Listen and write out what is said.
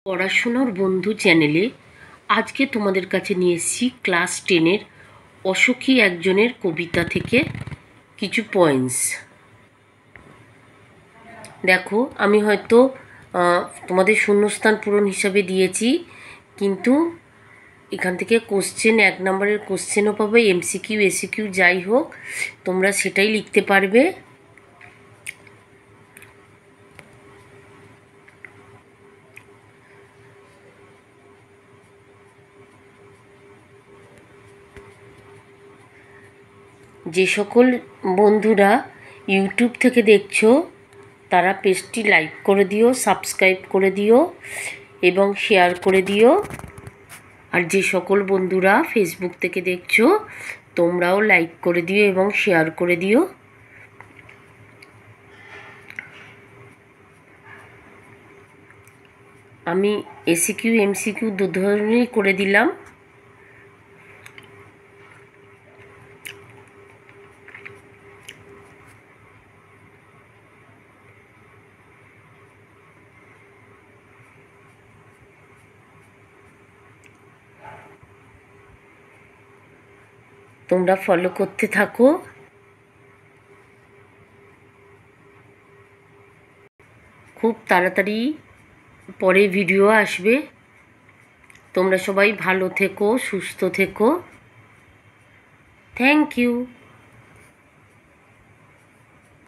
পড়াশোনার বন্ধু চ্যানেলে আজকে তোমাদের কাছে নিয়ে এসেছি ক্লাস 10-এর অসখী একজনের কবিতা থেকে কিছু পয়েন্টস। দেখো, আমি হয়তো তোমাদের শূন্যস্থান পূরণ হিসাবে দিয়েছি, কিন্তু এখান থেকে কোশ্চেন 1 নম্বরের কোশ্চেনও পাবে, এমসিকিউ এসিকিউ যাই হোক, তোমরা সেটাই লিখতে পারবে। যে সকল বন্ধুরা ইউটিউব থেকে দেখছো তারা পেজটি লাইক করে দিও, সাবস্ক্রাইব করে দিও এবং শেয়ার করে দিও। আর যে সকল বন্ধুরা ফেসবুক থেকে দেখছো তোমরাও লাইক করে দিও এবং শেয়ার করে দিও। আমি এসিকিউ এমসিকিউ দু ধরনেরই করে দিলাম। তোমরা ফলো করতে থাকো। খুব তাড়াতাড়ি পরে ভিডিও আসবে। তোমরা সবাই ভালো থেকো, সুস্থ থেকো। Thank you.